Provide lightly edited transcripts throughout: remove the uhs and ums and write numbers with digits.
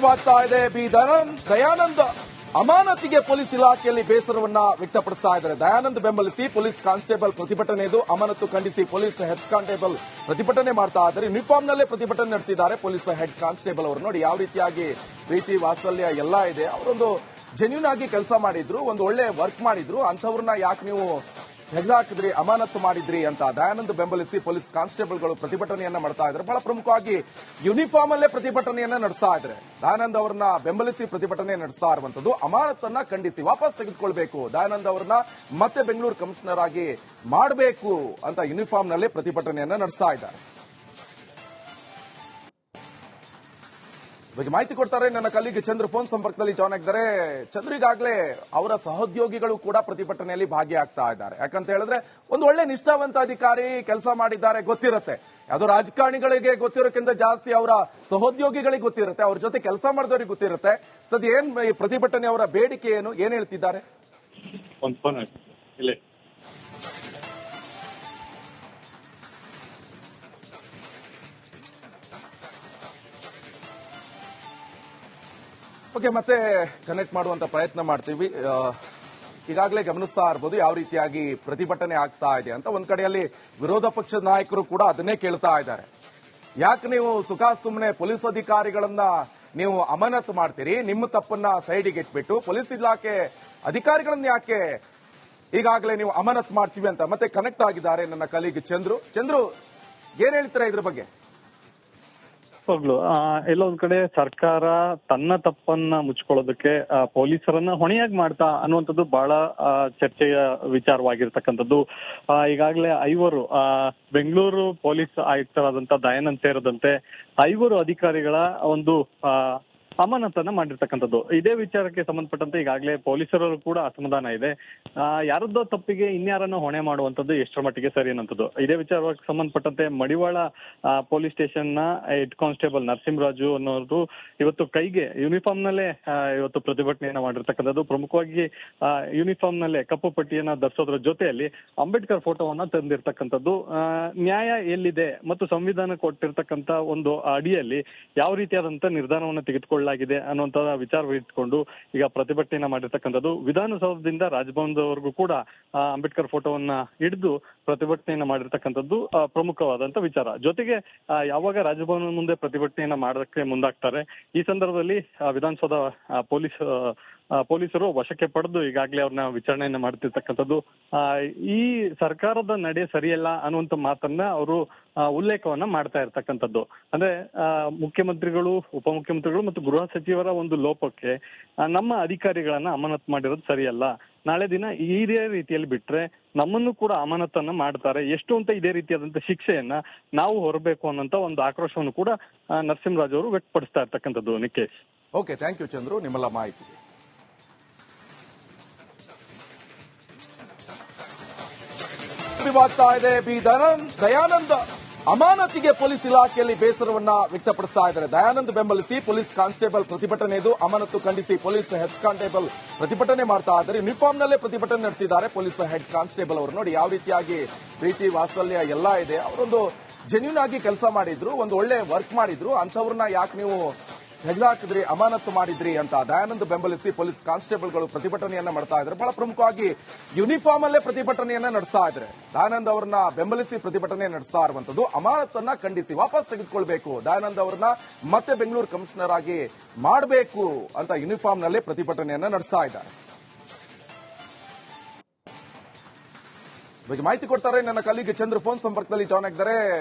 ಸುದ್ದಿವಾಗ್ತಾ ಇದೆ. ದಯಾನಂದ್ ಅಮಾನತಿಗೆ ಪೊಲೀಸ್ ಇಲಾಖೆಯಲ್ಲಿ ಬೇಸರವನ್ನ ವ್ಯಕ್ತಪಡಿಸ್ತಾ ಇದ್ದಾರೆ. ದಯಾನಂದ್ ಬೆಂಬಲಿಸಿ ಪೊಲೀಸ್ ಕಾನ್ಸ್ಟೇಬಲ್ ಪ್ರತಿಭಟನೆ ಇದು. ಅಮಾನತು ಖಂಡಿಸಿ ಪೊಲೀಸ್ ಹೆಡ್ ಕಾನ್ಸ್ಟೇಬಲ್ ಪ್ರತಿಭಟನೆ ಮಾಡ್ತಾ ಇದ್ದಾರೆ. ಯೂನಿಫಾರ್ಮ್ ನಲ್ಲೇ ಪ್ರತಿಭಟನೆ ನಡೆಸಿದ್ದಾರೆ ಪೊಲೀಸ್ ಹೆಡ್ ಕಾನ್ಸ್ಟೇಬಲ್ ಅವರು. ನೋಡಿ ಯಾವ ರೀತಿಯಾಗಿ ಪ್ರೀತಿ ವಾತ್ಸಲ್ಯ ಎಲ್ಲ ಇದೆ. ಅವರೊಂದು ಜೆನ್ಯೂನ್ ಆಗಿ ಕೆಲಸ ಮಾಡಿದ್ರು, ಒಂದು ಒಳ್ಳೆ ವರ್ಕ್ ಮಾಡಿದ್ರು. ಅಂಥವ್ರನ್ನ ಯಾಕೆ ನೀವು ಹೆಗ್ದಾಕಿದ್ರಿ, ಅಮಾನತು ಮಾಡಿದ್ರಿ ಅಂತ ದಯಾನಂದ್ ಬೆಂಬಲಿಸಿ ಪೊಲೀಸ್ ಕಾನ್ಸ್ಟೇಬಲ್ಗಳು ಪ್ರತಿಭಟನೆಯನ್ನ ಮಾಡ್ತಾ ಇದ್ದಾರೆ. ಬಹಳ ಪ್ರಮುಖವಾಗಿ ಯೂನಿಫಾರ್ಮ್ ಅಲ್ಲೇ ಪ್ರತಿಭಟನೆಯನ್ನ ನಡೆಸ್ತಾ ಇದ್ದಾರೆ. ದಯಾನಂದ್ ಅವರನ್ನ ಬೆಂಬಲಿಸಿ ಪ್ರತಿಭಟನೆ ನಡೆಸ್ತಾ ಇರುವಂತದ್ದು. ಅಮಾನತನ್ನ ಖಂಡಿಸಿ ವಾಪಸ್ ತೆಗೆದುಕೊಳ್ಬೇಕು, ದಯಾನಂದ್ ಅವರನ್ನ ಮತ್ತೆ ಬೆಂಗಳೂರು ಕಮಿಷನರ್ ಆಗಿ ಮಾಡಬೇಕು ಅಂತ ಯೂನಿಫಾರ್ಮ್ ನಲ್ಲೇ ಪ್ರತಿಭಟನೆಯನ್ನ ನಡೆಸ್ತಾ ಇದ್ದಾರೆ. ಬಗ್ಗೆ ಮಾಹಿತಿ ಕೊಡ್ತಾರೆ ನನ್ನ ಕಲೀಗ್ ಚಂದ್ರ ಫೋನ್ ಸಂಪರ್ಕದಲ್ಲಿ ಜಾಯ್ನ್ ಆಗಿದ್ದಾರೆ. ಚಂದ್ರ, ಈಗಾಗಲೇ ಅವರ ಸಹೋದ್ಯೋಗಿಗಳು ಕೂಡ ಪ್ರತಿಭಟನೆಯಲ್ಲಿ ಭಾಗಿಯಾಗ್ತಾ ಇದ್ದಾರೆ. ಯಾಕಂತ ಹೇಳಿದ್ರೆ ಒಂದು ಒಳ್ಳೆ ನಿಷ್ಠಾವಂತ ಅಧಿಕಾರಿ ಕೆಲಸ ಮಾಡಿದ್ದಾರೆ ಗೊತ್ತಿರುತ್ತೆ. ಯಾವುದೋ ರಾಜಕಾರಣಿಗಳಿಗೆ ಗೊತ್ತಿರೋಕ್ಕಿಂತ ಜಾಸ್ತಿ ಅವರ ಸಹೋದ್ಯೋಗಿಗಳಿಗೆ ಗೊತ್ತಿರುತ್ತೆ, ಅವ್ರ ಜೊತೆ ಕೆಲಸ ಮಾಡಿದವರಿಗೆ ಗೊತ್ತಿರುತ್ತೆ. ಸದ್ಯ ಏನ್ ಈ ಪ್ರತಿಭಟನೆ ಅವರ ಬೇಡಿಕೆ ಏನು, ಏನ್ ಹೇಳ್ತಿದ್ದಾರೆ? ಓಕೆ, ಮತ್ತೆ ಕನೆಕ್ಟ್ ಮಾಡುವಂತ ಪ್ರಯತ್ನ ಮಾಡ್ತೀವಿ. ಈಗಾಗಲೇ ಗಮನಿಸ್ತಾ ಇರಬಹುದು ಯಾವ ರೀತಿಯಾಗಿ ಪ್ರತಿಭಟನೆ ಆಗ್ತಾ ಇದೆ ಅಂತ. ಒಂದ್ ಕಡೆಯಲ್ಲಿ ವಿರೋಧ ಪಕ್ಷದ ನಾಯಕರು ಕೂಡ ಅದನ್ನೇ ಕೇಳ್ತಾ ಇದ್ದಾರೆ. ಯಾಕೆ ನೀವು ಸುಮ್ಮನೆ ಪೊಲೀಸ್ ಅಧಿಕಾರಿಗಳನ್ನ ನೀವು ಅಮಾನತು ಮಾಡ್ತೀರಿ, ನಿಮ್ಮ ತಪ್ಪನ್ನ ಸೈಡಿಗೆ ಇಟ್ಬಿಟ್ಟು ಪೊಲೀಸ್ ಇಲಾಖೆ ಅಧಿಕಾರಿಗಳನ್ನ ಯಾಕೆ ಈಗಾಗಲೇ ನೀವು ಅಮಾನತು ಮಾಡ್ತೀವಿ ಅಂತ. ಮತ್ತೆ ಕನೆಕ್ಟ್ ಆಗಿದ್ದಾರೆ ನನ್ನ ಕಲೀಗ್ ಚಂದ್ರು, ಏನ್ ಹೇಳ್ತೀರಾ ಇದ್ರ ಬಗ್ಗೆ? ಎಲ್ಲೊಂದ್ ಕಡೆ ಸರ್ಕಾರ ತನ್ನ ತಪ್ಪನ್ನ ಮುಚ್ಕೊಳ್ಳೋದಕ್ಕೆ ಪೊಲೀಸರನ್ನ ಹೊಣೆಯಾಗಿ ಮಾಡ್ತಾ ಅನ್ನುವಂಥದ್ದು ಬಹಳ ಚರ್ಚೆಯ ವಿಚಾರವಾಗಿರ್ತಕ್ಕಂಥದ್ದು. ಈಗಾಗಲೇ 5 ಬೆಂಗಳೂರು ಪೊಲೀಸ್ ಆಯುಕ್ತರಾದಂತ ದಯಾನಂದ್ ಸೇರಿದಂತೆ 5 ಅಧಿಕಾರಿಗಳ ಒಂದು ಅಮಾನತನ್ನ ಮಾಡಿರ್ತಕ್ಕಂಥದ್ದು. ಇದೇ ವಿಚಾರಕ್ಕೆ ಸಂಬಂಧಪಟ್ಟಂತೆ ಈಗಾಗಲೇ ಪೊಲೀಸರು ಕೂಡ ಅಸಮಾಧಾನ ಇದೆ. ಯಾರದ್ದೋ ತಪ್ಪಿಗೆ ಇನ್ಯಾರನ್ನ ಹೊಣೆ ಮಾಡುವಂತದ್ದು ಎಷ್ಟರ ಮಟ್ಟಿಗೆ ಸರಿ ಅನ್ನೋಂಥದ್ದು. ಇದೇ ವಿಚಾರಕ್ಕೆ ಸಂಬಂಧಪಟ್ಟಂತೆ ಮಡಿವಾಳ ಪೊಲೀಸ್ ಸ್ಟೇಷನ್ ನ ಹೆಡ್ ಕಾನ್ಸ್ಟೇಬಲ್ ನರಸಿಂಹರಾಜು ಅನ್ನೋರು ಇವತ್ತು ಕೈಗೆ ಯೂನಿಫಾರ್ಮ್ ನಲ್ಲೇ ಇವತ್ತು ಪ್ರತಿಭಟನೆಯನ್ನ ಮಾಡಿರ್ತಕ್ಕಂಥದ್ದು. ಪ್ರಮುಖವಾಗಿ ಯೂನಿಫಾರ್ಮ್ ನಲ್ಲೇ ಕಪ್ಪು ಪಟ್ಟಿಯನ್ನ ಧರಿಸೋದ್ರ ಜೊತೆಯಲ್ಲಿ ಅಂಬೇಡ್ಕರ್ ಫೋಟೋವನ್ನ ತಂದಿರ್ತಕ್ಕಂಥದ್ದು. ನ್ಯಾಯ ಎಲ್ಲಿದೆ ಮತ್ತು ಸಂವಿಧಾನ ಕೊಟ್ಟಿರ್ತಕ್ಕಂಥ ಒಂದು ಅಡಿಯಲ್ಲಿ ಯಾವ ರೀತಿಯಾದಂತ ನಿರ್ಧಾರವನ್ನು ತೆಗೆದುಕೊಳ್ಳ ಅನ್ನುವಂತ ವಿಚಾರ ಇಟ್ಕೊಂಡು ಈಗ ಪ್ರತಿಭಟನೆಯನ್ನ ಮಾಡಿರ್ತಕ್ಕಂಥದ್ದು. ವಿಧಾನಸೌಧದಿಂದ ರಾಜಭವನದವರೆಗೂ ಕೂಡ ಅಂಬೇಡ್ಕರ್ ಫೋಟೋವನ್ನ ಹಿಡಿದು ಪ್ರತಿಭಟನೆಯನ್ನ ಮಾಡಿರ್ತಕ್ಕಂಥದ್ದು ಪ್ರಮುಖವಾದಂತ ವಿಚಾರ. ಜೊತೆಗೆ ಯಾವಾಗ ರಾಜಭವನ ಮುಂದೆ ಪ್ರತಿಭಟನೆಯನ್ನ ಮಾಡೋದಕ್ಕೆ ಮುಂದಾಗ್ತಾರೆ, ಈ ಸಂದರ್ಭದಲ್ಲಿ ವಿಧಾನಸೌಧ ಪೊಲೀಸರು ವಶಕ್ಕೆ ಪಡೆದು ಈಗಾಗಲೇ ಅವ್ರನ್ನ ವಿಚಾರಣೆಯನ್ನ ಮಾಡ್ತಿರ್ತಕ್ಕಂಥದ್ದು. ಈ ಸರ್ಕಾರದ ನಡೆ ಸರಿಯಲ್ಲ ಅನ್ನುವಂತ ಮಾತನ್ನ ಅವರು ಉಲ್ಲೇಖವನ್ನ ಮಾಡ್ತಾ ಇರ್ತಕ್ಕಂಥದ್ದು. ಅಂದ್ರೆ ಮುಖ್ಯಮಂತ್ರಿಗಳು, ಉಪಮುಖ್ಯಮಂತ್ರಿಗಳು ಮತ್ತು ಗೃಹ ಸಚಿವರ ಒಂದು ಲೋಪಕ್ಕೆ ನಮ್ಮ ಅಧಿಕಾರಿಗಳನ್ನ ಅಮಾನತು ಮಾಡಿರೋದು ಸರಿಯಲ್ಲ. ನಾಳೆ ದಿನ ಇದೇ ರೀತಿಯಲ್ಲಿ ಬಿಟ್ರೆ ನಮ್ಮನ್ನು ಕೂಡ ಅಮಾನತನ್ನ ಮಾಡ್ತಾರೆ, ಎಷ್ಟು ಅಂತ ಇದೇ ರೀತಿಯಾದಂತ ಶಿಕ್ಷೆಯನ್ನ ನಾವು ಹೊರಬೇಕು ಅನ್ನೋಂತ ಒಂದು ಆಕ್ರೋಶವನ್ನು ಕೂಡ ನರಸಿಂಹರಾಜ್ ಅವರು ವ್ಯಕ್ತಪಡಿಸ್ತಾ ಇರ್ತಕ್ಕಂಥದ್ದು. Nikesh, okay, thank you Chandru ನಿಮ್ಮೆಲ್ಲ ಮಾಹಿತಿ. ಸುದ್ದಿವಾಗ್ತಾ ಇದೆ. ದಯಾನಂದ್ ಅಮಾನತಿಗೆ ಪೊಲೀಸ್ ಇಲಾಖೆಯಲ್ಲಿ ಬೇಸರವನ್ನ ವ್ಯಕ್ತಪಡಿಸ್ತಾ ಇದ್ದಾರೆ. ದಯಾನಂದ್ ಬೆಂಬಲಿಸಿ ಪೊಲೀಸ್ ಕಾನ್ಸ್ಟೇಬಲ್ ಪ್ರತಿಭಟನೆ ಇದು. ಅಮಾನತು ಖಂಡಿಸಿ ಪೊಲೀಸ್ ಹೆಡ್ ಕಾನ್ಸ್ಟೇಬಲ್ ಪ್ರತಿಭಟನೆ ಮಾಡ್ತಾ ಇದ್ದಾರೆ. ಯೂನಿಫಾರ್ಮ್ ನಲ್ಲೇ ಪ್ರತಿಭಟನೆ ನಡೆಸಿದ್ದಾರೆ ಪೊಲೀಸ್ ಹೆಡ್ ಕಾನ್ಸ್ಟೇಬಲ್ ಅವರು. ನೋಡಿ ಯಾವ ರೀತಿಯಾಗಿ ಪ್ರೀತಿ ವಾತ್ಸಲ್ಯ ಎಲ್ಲ ಇದೆ. ಅವರೊಂದು ಜೆನ್ಯೂನ್ ಆಗಿ ಕೆಲಸ ಮಾಡಿದ್ರು, ಒಂದು ಒಳ್ಳೆ ವರ್ಕ್ ಮಾಡಿದ್ರು. ಅಂಥವ್ರನ್ನ ಯಾಕೆ ನೀವು ಹೆಗ್ದಾಕಿದ್ರಿ, ಅಮಾನತು ಮಾಡಿದ್ರಿ ಅಂತ ದಯಾನಂದ್ ಬೆಂಬಲಿಸಿ ಪೊಲೀಸ್ ಕಾನ್ಸ್ಟೇಬಲ್ಗಳು ಪ್ರತಿಭಟನೆಯನ್ನ ಮಾಡ್ತಾ ಇದ್ದಾರೆ. ಬಹಳ ಪ್ರಮುಖವಾಗಿ ಯೂನಿಫಾರ್ಮ್ ಅಲ್ಲೇ ಪ್ರತಿಭಟನೆಯನ್ನ ನಡೆಸ್ತಾ ಇದ್ದಾರೆ. ದಯಾನಂದ್ ಅವರನ್ನ ಬೆಂಬಲಿಸಿ ಪ್ರತಿಭಟನೆ ನಡೆಸ್ತಾ ಇರುವಂತದ್ದು. ಅಮಾನತನ್ನ ಖಂಡಿಸಿ ವಾಪಸ್ ತೆಗೆದುಕೊಳ್ಬೇಕು, ದಯಾನಂದ್ ಅವರನ್ನ ಮತ್ತೆ ಬೆಂಗಳೂರು ಕಮಿಷನರ್ ಆಗಿ ಮಾಡಬೇಕು ಅಂತ ಯೂನಿಫಾರ್ಮ್ ನಲ್ಲೇ ಪ್ರತಿಭಟನೆಯನ್ನ ನಡೆಸ್ತಾ ಇದ್ದಾರೆ. ಬಗ್ಗೆ ಮಾಹಿತಿ ಕೊಡ್ತಾರೆ ನನ್ನ ಕಲೀಗ್ ಚಂದ್ರ ಫೋನ್ ಸಂಪರ್ಕದಲ್ಲಿ ಜಾಯ್ನ್ ಆಗಿದ್ದಾರೆ.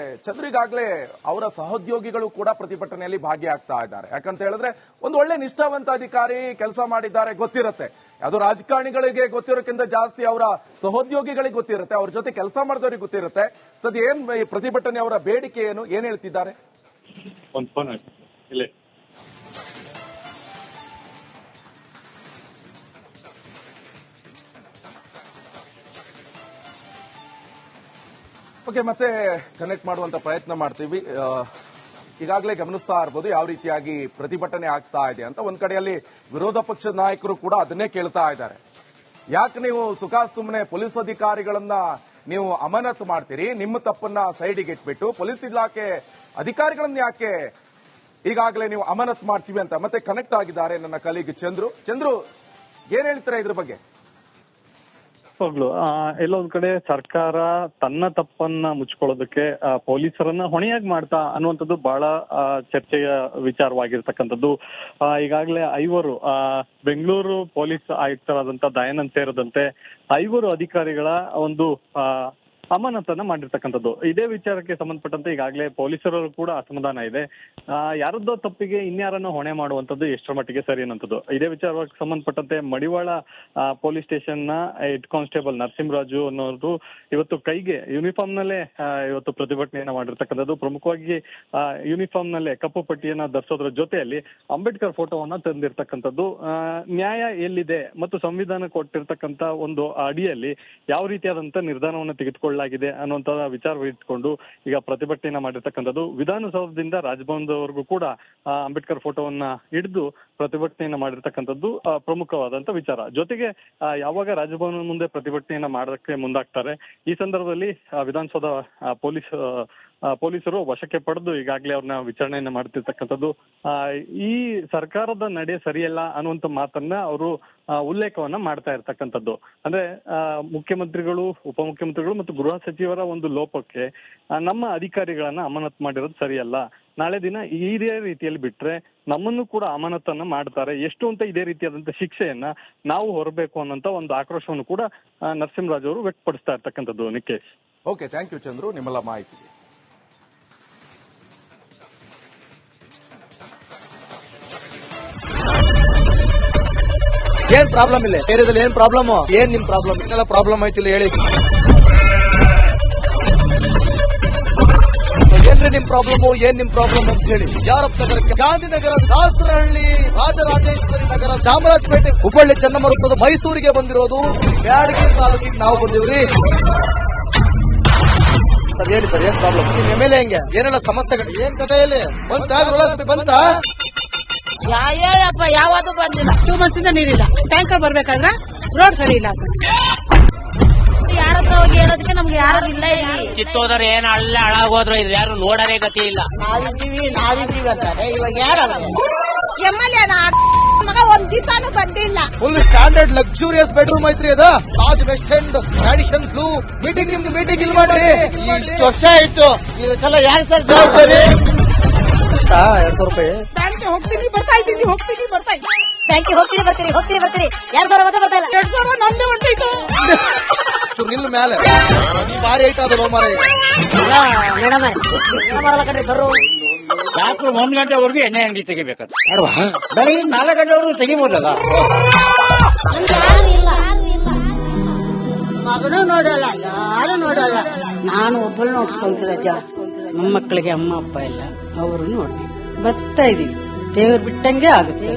ಚಂದ್ರ, ಈಗಾಗಲೇ ಅವರ ಸಹೋದ್ಯೋಗಿಗಳು ಕೂಡ ಪ್ರತಿಭಟನೆಯಲ್ಲಿ ಭಾಗಿಯಾಗ್ತಾ ಇದ್ದಾರೆ. ಯಾಕಂತ ಹೇಳಿದ್ರೆ ಒಂದು ಒಳ್ಳೆ ನಿಷ್ಠಾವಂತ ಅಧಿಕಾರಿ ಕೆಲಸ ಮಾಡಿದ್ದಾರೆ ಗೊತ್ತಿರುತ್ತೆ. ಯಾವುದೋ ರಾಜಕಾರಣಿಗಳಿಗೆ ಗೊತ್ತಿರೋಕ್ಕಿಂತ ಜಾಸ್ತಿ ಅವರ ಸಹೋದ್ಯೋಗಿಗಳಿಗೆ ಗೊತ್ತಿರುತ್ತೆ, ಅವ್ರ ಜೊತೆ ಕೆಲಸ ಮಾಡಿದವರಿಗೆ ಗೊತ್ತಿರುತ್ತೆ. ಸದ್ಯ ಏನ್ ಈ ಪ್ರತಿಭಟನೆ ಅವರ ಬೇಡಿಕೆ ಏನು, ಏನ್ ಹೇಳ್ತಿದ್ದಾರೆ? ಓಕೆ, ಮತ್ತೆ ಕನೆಕ್ಟ್ ಮಾಡುವಂತ ಪ್ರಯತ್ನ ಮಾಡ್ತೀವಿ. ಈಗಾಗಲೇ ಗಮನಿಸ್ತಾ ಇರಬಹುದು ಯಾವ ರೀತಿಯಾಗಿ ಪ್ರತಿಭಟನೆ ಆಗ್ತಾ ಇದೆ ಅಂತ. ಒಂದ್ ಕಡೆಯಲ್ಲಿ ವಿರೋಧ ಪಕ್ಷದ ನಾಯಕರು ಕೂಡ ಅದನ್ನೇ ಕೇಳ್ತಾ ಇದ್ದಾರೆ. ಯಾಕೆ ನೀವು ಸುಮ್ಮನೆ ಪೊಲೀಸ್ ಅಧಿಕಾರಿಗಳನ್ನ ನೀವು ಅಮಾನತು ಮಾಡ್ತೀರಿ, ನಿಮ್ಮ ತಪ್ಪನ್ನ ಸೈಡಿಗೆ ಇಟ್ಬಿಟ್ಟು ಪೊಲೀಸ್ ಇಲಾಖೆ ಅಧಿಕಾರಿಗಳನ್ನ ಯಾಕೆ ಈಗಾಗಲೇ ನೀವು ಅಮಾನತ್ ಮಾಡ್ತೀವಿ ಅಂತ ಮತ್ತೆ ಕನೆಕ್ಟ್ ಆಗಿದ್ದಾರೆ ನನ್ನ ಕಲೀಗ್ ಚಂದ್ರು ಏನ್ ಹೇಳ್ತೀರಾ ಇದ್ರ ಬಗ್ಗೆ? ಹೋಗ್ಲು ಎಲ್ಲೊಂದ್ ಕಡೆ ಸರ್ಕಾರ ತನ್ನ ತಪ್ಪನ್ನ ಮುಚ್ಕೊಳ್ಳೋದಕ್ಕೆ ಪೊಲೀಸರನ್ನ ಹೊಣೆಯಾಗಿ ಮಾಡ್ತಾ ಅನ್ನುವಂಥದ್ದು ಬಹಳ ಚರ್ಚೆಯ ವಿಚಾರವಾಗಿರ್ತಕ್ಕಂಥದ್ದು. ಈಗಾಗಲೇ 5 ಬೆಂಗಳೂರು ಪೊಲೀಸ್ ಆಯುಕ್ತರಾದಂತ ದಯಾನಂದ್ ಸೇರಿದಂತೆ 5 ಅಧಿಕಾರಿಗಳ ಒಂದು ಅಮಾನತನ್ನ ಮಾಡಿರ್ತಕ್ಕಂಥದ್ದು. ಇದೇ ವಿಚಾರಕ್ಕೆ ಸಂಬಂಧಪಟ್ಟಂತೆ ಈಗಾಗಲೇ ಪೊಲೀಸರು ಕೂಡ ಅಸಮಾಧಾನ ಇದೆ. ಯಾರದ್ದೋ ತಪ್ಪಿಗೆ ಇನ್ಯಾರನ್ನ ಹೊಣೆ ಮಾಡುವಂತದ್ದು ಎಷ್ಟರ ಮಟ್ಟಿಗೆ ಸರಿ ಅನ್ನೋಂಥದ್ದು. ಇದೇ ವಿಚಾರಕ್ಕೆ ಸಂಬಂಧಪಟ್ಟಂತೆ ಮಡಿವಾಳ ಪೊಲೀಸ್ ಸ್ಟೇಷನ್ ನ ಹೆಡ್ ಕಾನ್ಸ್ಟೇಬಲ್ ನರಸಿಂಹರಾಜು ಅನ್ನೋರು ಇವತ್ತು ಕೈಗೆ ಯೂನಿಫಾರ್ಮ್ ನಲ್ಲೇ ಇವತ್ತು ಪ್ರತಿಭಟನೆಯನ್ನ ಮಾಡಿರ್ತಕ್ಕಂಥದ್ದು. ಪ್ರಮುಖವಾಗಿ ಯೂನಿಫಾರ್ಮ್ ನಲ್ಲೇ ಕಪ್ಪು ಪಟ್ಟಿಯನ್ನ ಧರಿಸೋದ್ರ ಜೊತೆಯಲ್ಲಿ ಅಂಬೇಡ್ಕರ್ ಫೋಟೋವನ್ನ ತಂದಿರ್ತಕ್ಕಂಥದ್ದು. ನ್ಯಾಯ ಎಲ್ಲಿದೆ ಮತ್ತು ಸಂವಿಧಾನ ಕೊಟ್ಟಿರ್ತಕ್ಕಂಥ ಒಂದು ಅಡಿಯಲ್ಲಿ ಯಾವ ರೀತಿಯಾದಂತ ನಿರ್ಧಾರವನ್ನು ತೆಗೆದುಕೊಳ್ಳಲಾಗಿದೆ ಅನ್ನುವಂತ ವಿಚಾರ ಇಟ್ಕೊಂಡು ಈಗ ಪ್ರತಿಭಟನೆಯನ್ನ ಮಾಡಿರ್ತಕ್ಕಂಥದ್ದು. ವಿಧಾನಸೌಧದಿಂದ ರಾಜಭವನದವರೆಗೂ ಕೂಡ ಅಂಬೇಡ್ಕರ್ ಫೋಟೋವನ್ನ ಹಿಡಿದು ಪ್ರತಿಭಟನೆಯನ್ನ ಮಾಡಿರ್ತಕ್ಕಂಥದ್ದು ಪ್ರಮುಖವಾದಂತ ವಿಚಾರ. ಜೊತೆಗೆ ಯಾವಾಗ ರಾಜಭವನ ಮುಂದೆ ಪ್ರತಿಭಟನೆಯನ್ನ ಮಾಡೋದಕ್ಕೆ ಮುಂದಾಗ್ತಾರೆ, ಈ ಸಂದರ್ಭದಲ್ಲಿ ವಿಧಾನಸೌಧ ಪೊಲೀಸರು ವಶಕ್ಕೆ ಪಡೆದು ಈಗಾಗಲೇ ಅವ್ರನ್ನ ವಿಚಾರಣೆಯನ್ನ ಮಾಡ್ತಿರ್ತಕ್ಕಂಥದ್ದು. ಈ ಸರ್ಕಾರದ ನಡೆ ಸರಿಯಲ್ಲ ಅನ್ನುವಂತ ಮಾತನ್ನ ಅವರು ಉಲ್ಲೇಖವನ್ನ ಮಾಡ್ತಾ ಇರ್ತಕ್ಕಂಥದ್ದು. ಅಂದ್ರೆ ಮುಖ್ಯಮಂತ್ರಿಗಳು, ಉಪಮುಖ್ಯಮಂತ್ರಿಗಳು ಮತ್ತು ಗೃಹ ಸಚಿವರ ಒಂದು ಲೋಪಕ್ಕೆ ನಮ್ಮ ಅಧಿಕಾರಿಗಳನ್ನ ಅಮಾನತ್ ಮಾಡಿರೋದು ಸರಿಯಲ್ಲ. ನಾಳೆ ದಿನ ಇದೇ ರೀತಿಯಲ್ಲಿ ಬಿಟ್ರೆ ನಮ್ಮನ್ನು ಕೂಡ ಅಮಾನತನ್ನ ಮಾಡ್ತಾರೆ, ಎಷ್ಟು ಅಂತ ಇದೇ ರೀತಿಯಾದಂತ ಶಿಕ್ಷೆಯನ್ನ ನಾವು ಹೊರಬೇಕು ಅನ್ನೋಂತ ಒಂದು ಆಕ್ರೋಶವನ್ನು ಕೂಡ ನರಸಿಂಹರಾಜ್ ಅವರು ವ್ಯಕ್ತಪಡಿಸ್ತಾ ಇರ್ತಕ್ಕಂಥದ್ದು. Nikesh, okay, thank you Chandru ನಿಮ್ಮೆಲ್ಲ ಮಾಹಿತಿಗೆ. ಏನ್ ಪ್ರಾಬ್ಲಮ್ ಇಲ್ಲ ಏರಿಯಾದಲ್ಲಿ? ಏನ್ ಪ್ರಾಬ್ಲಮ್? ಏನ್ ನಿಮ್ ಪ್ರಾಬ್ಲಮ್? ಏನೆಲ್ಲ ಪ್ರಾಬ್ಲಮ್ ಆಯ್ತಿಲ್ಲ ಹೇಳಿ. ಏನ್ರಿ ನಿಮ್ ಪ್ರಾಬ್ಲಮ್? ಏನ್ ನಿಮ್ ಪ್ರಾಬ್ಲಮ್ ಅಂತ ಹೇಳಿ. ಯಾರಪ್ಪ ನಗರಕ್ಕೆ? ಗಾಂಧಿನಗರ, ದಾಸರಹಳ್ಳಿ, ರಾಜರಾಜೇಶ್ವರಿ ನಗರ, ಚಾಮರಾಜಪೇಟೆ, ಹುಬ್ಬಳ್ಳಿ, ಚನ್ನಮರುತ್ತದ, ಮೈಸೂರಿಗೆ ಬಂದಿರೋದು. ಬ್ಯಾಡಗಿ ತಾಲೂಕಿಗೆ ನಾವು ಬಂದಿವ್ರಿ. ಸರ್ ಹೇಳಿ ಸರ್, ಏನ್ ಪ್ರಾಬ್ಲಮ್? ನಿಮ್ ಎಮ್ಎಲ್ಎ ಹೆಂಗೆ? ಏನೆಲ್ಲ ಸಮಸ್ಯೆಗಳು? ಏನ್ ಕಥೆಯಲ್ಲಿ ಬಂತ? ಯಾವಪ್ಪ ಯಾವುದು ಬಂದಿಲ್ಲ. 2 months ಇಂದ ನೀರಿಲ್ಲ. ಟ್ಯಾಂಕರ್ ಬರ್ಬೇಕಾದ್ರೆ ರೋಡ್ ಸರಿ ಇಲ್ಲ. ಯಾರತ್ರ ಹೋಗಿ ಹೇಳೋದಕ್ಕೆ ನಮ್ಗೆ ಯಾರು ಇಲ್ಲ. ಇಲ್ಲಿ ಕಿತ್ತೋದ್ರೆ ಏನ್ ಅಲ್ಲ ಹಾಳಾಗೋದ್ರು ಇದು ಯಾರು ನೋಡರೇ ಗತಿ ಇಲ್ಲ. ನಾವಿದ್ದೀವಿ ಅಂತಾರೆ. ಇವಾಗ ಯಾರ ಎಮ್ಎಲ್ಎ ಮಗ ಒಂದ್ ದಿವಸನೂ ಬಂದಿಲ್ಲ. ಫುಲ್ ಸ್ಟ್ಯಾಂಡರ್ಡ್ ಲಕ್ಸುರಿಯಸ್ ಬೆಡ್ರೂಮ್ ಐತ್ರಿ ಅದು. Taj West End, Radisson Blu. ನಿಮ್ದು ಮೀಟಿಂಗ್ ಇಲ್ಲಿ ಮಾಡ್ರಿ. ಇಷ್ಟು ವರ್ಷ ಆಯ್ತು, ಇದಕ್ಕೆಲ್ಲ ಯಾರು ಸರ್ ಜವಾಬ್ದಾರಿ? 2,000 ರೂಪಾಯಿ ಬ್ಯಾಂಕ್ಗೆ ಹೋಗ್ತೀನಿ ಬರ್ತಾ ಇದ್ದೀನಿ. ಬ್ಯಾಂಕಿಗೆ ಹೋಗ್ತೀನಿ ಬರ್ತೀರಿ 2,000 ಬರ್ತಾ ಇಲ್ಲ. 2,000 ನಂದೇ ಹೊಂಟೈತು. ನಿಲ್ ಮೇಲೆ ಭಾರಿ ಐಟ್ ಅದು ಮಾರ. ಮೇಡಮ್ ಕಣ್ರಿ ಸರ್, ರಾತ್ರಿ 1 ಗಂಟೆವರೆಗೂ ಎಣ್ಣೆ ಅಂಗಡಿ ತೆಗಿಬೇಕಾದ್ರೆ ಬೆಳಗ್ಗೆ 4 ಗಂಟೆವರೆಗೂ ತೆಗಿಬೋದಲ್ಲ. ಮಗನೂ ನೋಡಲ್ಲ, ಯಾರು ನೋಡಲ್ಲ. ನಾನು ಒಬ್ಬಳು ನೋಡ್ಕೊಂತೀರಜ್ಜ. ನಮ್ಮ ಮಕ್ಕಳಿಗೆ ಅಮ್ಮ ಅಪ್ಪ ಇಲ್ಲ, ಅವರು ನೋಡಿ ಬರ್ತಾ ಇದೀವಿ. ದೇವ್ರು ಬಿಟ್ಟಂಗೆ ಆಗುತ್ತೆ.